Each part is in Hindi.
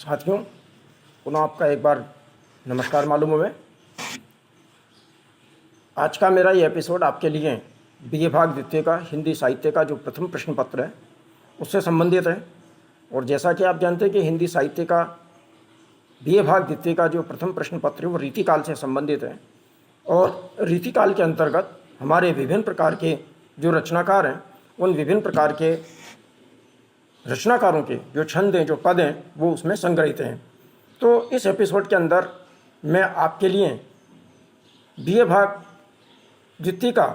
साथियों, पुनः आपका एक बार नमस्कार मालूम हुए। आज का मेरा ये एपिसोड आपके लिए बीए भाग द्वितीय का हिंदी साहित्य का जो प्रथम प्रश्न पत्र है उससे संबंधित है। और जैसा कि आप जानते हैं कि हिंदी साहित्य का बीए भाग द्वितीय का जो प्रथम प्रश्न पत्र है वो रीतिकाल से संबंधित है। और रीतिकाल के अंतर्गत हमारे विभिन्न प्रकार के जो रचनाकार हैं उन विभिन्न प्रकार के रचनाकारों के जो छंद हैं, जो पद हैं, वो उसमें संग्रहित हैं। तो इस एपिसोड के अंदर मैं आपके लिए बीए भाग द्वितीय का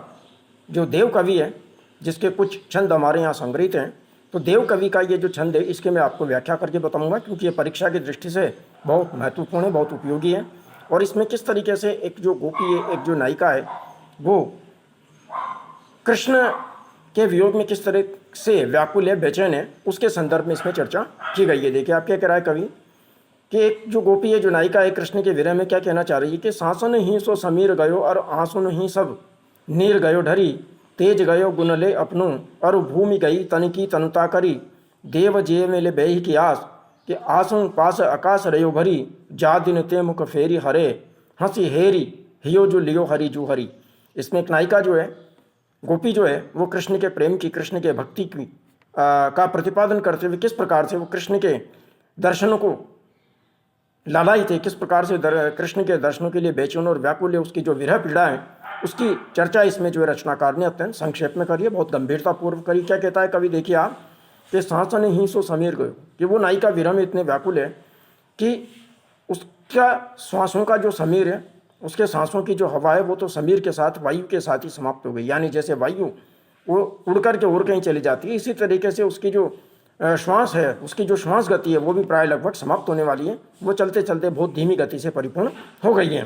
जो देव कवि है, जिसके कुछ छंद हमारे यहाँ संग्रहित हैं, तो देव कवि का ये जो छंद है इसके मैं आपको व्याख्या करके बताऊंगा, क्योंकि ये परीक्षा की दृष्टि से बहुत महत्वपूर्ण है, बहुत उपयोगी है। और इसमें किस तरीके से एक जो गोपी है, एक जो नायिका है, वो कृष्ण के वियोग में किस तरह से व्याकुल है, बेचैन है, उसके संदर्भ में इसमें चर्चा की गई है। देखिए आप क्या कह रहा है कवि कि एक जो गोपी है, जो नायिका है, कृष्ण के विरह में क्या कहना चाह रही है कि सांसन ही सो समीर गयो और आंसुन ही सब नीर गयो ढरी, तेज गयो गुनले अपनों और भूमि गई तन की तनुता करी, देव जे मेले बेही की आस कि आसों पास आकाश रयो भरी, जा दिन ते मुख फेरी हरे हंसी हेरी हियो जो लियो हरी जू हरी। इसमें एक नायिका जो है, गोपी जो है, वो कृष्ण के प्रेम की, कृष्ण के भक्ति की का प्रतिपादन करते हुए किस प्रकार से वो कृष्ण के दर्शनों को लालाई थे, किस प्रकार से कृष्ण के दर्शनों के लिए बेचैन और व्याकुल है, उसकी जो विरह पीड़ा है उसकी चर्चा इसमें जो है रचनाकार ने अत्यंत संक्षेप में करी है, बहुत गंभीरतापूर्वक करी। क्या कहता है कवि, देखिए आप कि सांसन ही सो समीर गयो, कि वो नायिका विरह में इतने व्याकुल है कि उसका श्वासों का जो समीर है, उसके सांसों की जो हवा है, वो तो समीर के साथ, वायु के साथ ही समाप्त हो गई। यानी जैसे वायु वो उड़ कर के और कहीं चली जाती है, इसी तरीके से उसकी जो श्वास है, उसकी जो श्वास गति है, वो भी प्राय लगभग समाप्त होने वाली है। वो चलते चलते बहुत धीमी गति से परिपूर्ण हो गई है।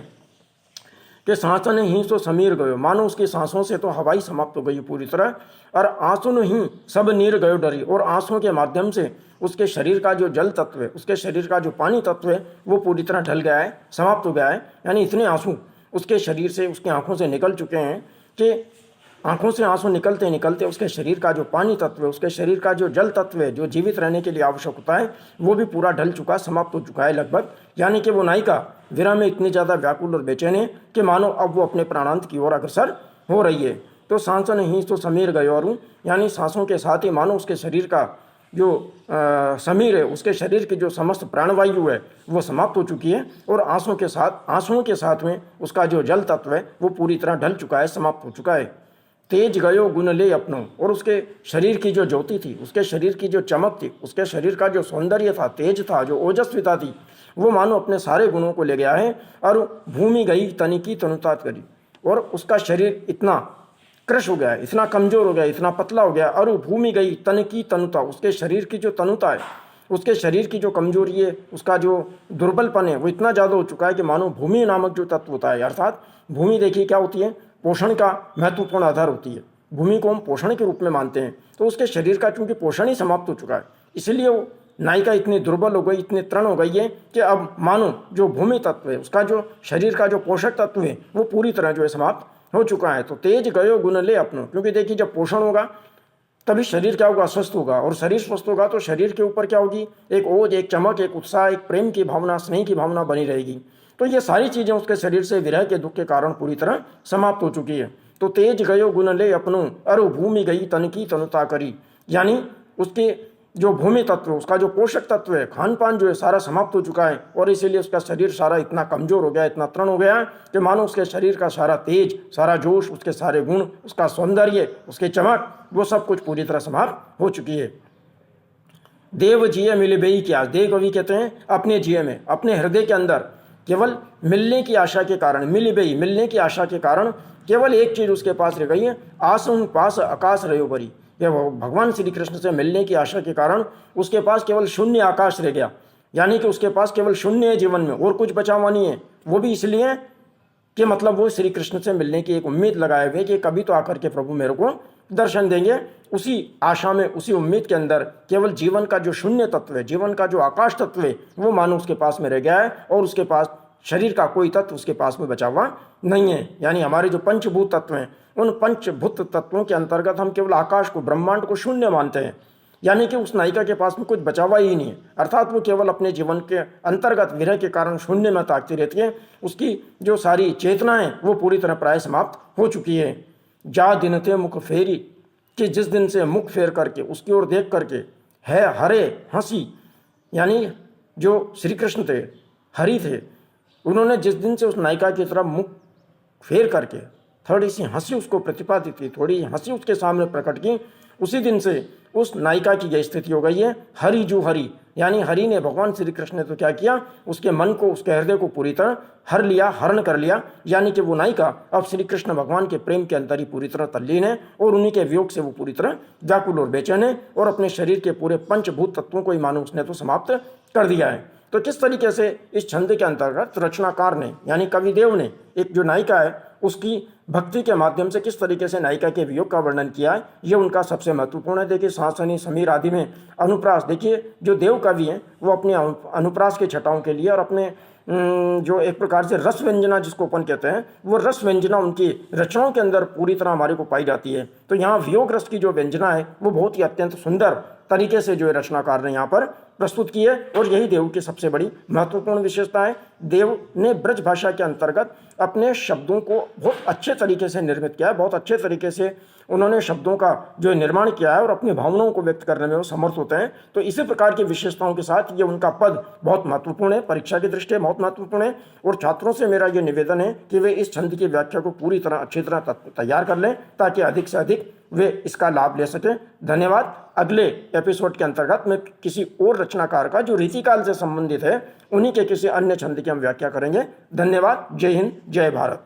कि सांसन ही सो समीर गयो, मानो उसकी सांसों से तो हवा ही समाप्त हो गई पूरी तरह। और आंसुन ही सब नीर गयो डरी, और आंसुओं के माध्यम से उसके शरीर का जो जल तत्व है, उसके शरीर का जो पानी तत्व है, वो पूरी तरह ढल गया है, समाप्त हो गया है। यानी इतने आंसू उसके शरीर से, उसकी आंखों से निकल चुके हैं कि आंखों से आंसू निकलते निकलते उसके शरीर का जो पानी तत्व है, उसके शरीर का जो जल तत्व है, जो जीवित रहने के लिए आवश्यक होता है, वो भी पूरा ढल चुका, समाप्त हो चुका है लगभग। यानी कि वो नायिका विरह में इतनी ज़्यादा व्याकुल और बेचैन है कि मानो अब वो अपने प्राणांत की ओर अग्रसर हो रही है। तो सांसन ही तो समीर गयो और, यानी सांसों के साथ ही मानो उसके शरीर का जो समीर है, उसके शरीर की जो समस्त प्राणवायु है, वो समाप्त हो चुकी है। और आंसुओं के साथ में उसका जो जल तत्व है वो पूरी तरह ढल चुका है, समाप्त हो चुका है। तेज गयो गुण ले अपनों, और उसके शरीर की जो ज्योति थी, उसके शरीर की जो चमक थी, उसके शरीर का जो सौंदर्य था, तेज था, जो ओजस्विता थी, वो मानो अपने सारे गुणों को ले गया है। और भूमि गई तनि की तनुता करी, और उसका शरीर इतना क्रश हो गया है, इतना कमजोर हो गया, इतना पतला हो गया। और भूमि गई तन की तनुता, उसके शरीर की जो तनुता है, उसके शरीर की जो कमजोरी है, उसका जो दुर्बलपन है, वो इतना ज़्यादा हो चुका है कि मानो भूमि नामक जो तत्व होता है, अर्थात भूमि देखिए क्या होती है, पोषण का महत्वपूर्ण आधार होती है। भूमि को हम पोषण के रूप में मानते हैं। तो उसके शरीर का चूंकि पोषण ही समाप्त हो चुका है, इसलिए वो नायिका इतनी दुर्बल हो गई, इतनी तृण हो गई है कि अब मानो जो भूमि तत्व है, उसका जो शरीर का जो पोषक तत्व है, वो पूरी तरह जो है समाप्त हो चुका है। तो तेज गयो गुण ले अपनों, क्योंकि देखिए जब पोषण होगा तभी शरीर क्या होगा, स्वस्थ होगा। और शरीर स्वस्थ होगा तो शरीर के ऊपर क्या होगी, एक ओज, एक चमक, एक उत्साह, एक प्रेम की भावना, स्नेह की भावना बनी रहेगी। तो ये सारी चीज़ें उसके शरीर से विरह के दुख के कारण पूरी तरह समाप्त हो चुकी है। तो तेज गयो गुण ले अपनों अरु भूमि गई तन की तनुता करी, यानी उसके जो भूमि तत्व, उसका जो पोषक तत्व है, खान पान जो है, सारा समाप्त हो चुका है। और इसीलिए उसका शरीर सारा इतना कमजोर हो गया, इतना तृण हो गया कि मानो उसके शरीर का सारा तेज, सारा जोश, उसके सारे गुण, उसका सौंदर्य, उसके चमक, वो सब कुछ पूरी तरह समाप्त हो चुकी है। देव जिये मिले बेई क्या, देव कवि कहते हैं अपने जिये में, अपने हृदय के अंदर केवल मिलने की आशा के कारण, मिली बेई, मिलने की आशा के कारण केवल एक चीज़ उसके पास रह गई है, आसुं पास आकाश रयो बरी। भगवान श्री कृष्ण से मिलने की आशा के कारण उसके पास केवल शून्य आकाश रह गया। यानी कि उसके पास केवल शून्य है जीवन में, और कुछ बचा हुआ नहीं है। वो भी इसलिए कि मतलब वो श्री कृष्ण से मिलने की एक उम्मीद लगाए हुए कि कभी तो आकर के प्रभु मेरे को दर्शन देंगे। उसी आशा में, उसी उम्मीद के अंदर केवल जीवन का जो शून्य तत्व है, जीवन का जो आकाश तत्व है, वो मानो उसके पास में रह गया है। और उसके पास शरीर का कोई तत्व उसके पास में बचा हुआ नहीं है। यानी हमारे जो पंचभूत तत्व हैं, उन पंचभूत तत्वों के अंतर्गत हम केवल आकाश को, ब्रह्मांड को शून्य मानते हैं। यानी कि उस नायिका के पास में कुछ बचा हुआ ही नहीं है, अर्थात वो केवल अपने जीवन के अंतर्गत विरह के कारण शून्य में ताकती रहती है। उसकी जो सारी चेतना है वो पूरी तरह प्राय समाप्त हो चुकी है। जा दिन थे मुख फेरी, कि जिस दिन से मुख फेर करके उसकी ओर देख करके है हरे हंसी, यानी जो श्री कृष्ण थे, हरि थे, उन्होंने जिस दिन से उस नायिका की तरफ मुख फेर करके थोड़ी सी हंसी उसको प्रतिपादित की, थोड़ी हंसी उसके सामने प्रकट की, उसी दिन से उस नायिका की यह स्थिति हो गई है हरि जो हरि, यानी हरि ने, भगवान श्री कृष्ण ने तो क्या किया, उसके मन को, उसके हृदय को पूरी तरह हर लिया, हरण कर लिया। यानी कि वो नायिका अब श्री कृष्ण भगवान के प्रेम के अंदर ही पूरी तरह तल्लीन है और उन्हीं के वियोग से वो पूरी तरह व्याकुल और बेचैन है और अपने शरीर के पूरे पंचभूत तत्वों को ही मानो उसने तो समाप्त कर दिया है। तो किस तरीके से इस छंद के अंतर्गत रचनाकार ने, यानी कविदेव ने, एक जो नायिका है उसकी भक्ति के माध्यम से किस तरीके से नायिका के वियोग का वर्णन किया है, ये उनका सबसे महत्वपूर्ण है। देखिए शासनी, समीर आदि में अनुप्रास, देखिए जो देव कवि हैं वो अपने अनुप्रास के छटाओं के लिए और अपने जो एक प्रकार से रस व्यंजना जिसको अपन कहते हैं, वो रस व्यंजना उनकी रचनाओं के अंदर पूरी तरह हमारे को पाई जाती है। तो यहाँ वियोग रस की जो व्यंजना है वो बहुत ही अत्यंत सुंदर तरीके से जो रचनाकार ने यहाँ पर प्रस्तुत की है और यही देव की सबसे बड़ी महत्वपूर्ण विशेषता है। देव ने ब्रज भाषा के अंतर्गत अपने शब्दों को बहुत अच्छे तरीके से निर्मित किया है, बहुत अच्छे तरीके से उन्होंने शब्दों का जो निर्माण किया है और अपनी भावनाओं को व्यक्त करने में वो समर्थ होते हैं। तो इसी प्रकार की विशेषताओं के साथ ये उनका पद बहुत महत्वपूर्ण है, परीक्षा की दृष्टि बहुत महत्वपूर्ण है और छात्रों से मेरा ये निवेदन है कि वे इस छंद की व्याख्या को पूरी तरह अच्छी तरह तैयार कर लें ताकि अधिक से अधिक वे इसका लाभ ले सकें। धन्यवाद। अगले एपिसोड के अंतर्गत मैं किसी और रचनाकार का जो रीतिकाल से संबंधित है उन्हीं के किसी अन्य छंद की हम व्याख्या करेंगे। धन्यवाद। जय हिंद, जय भारत।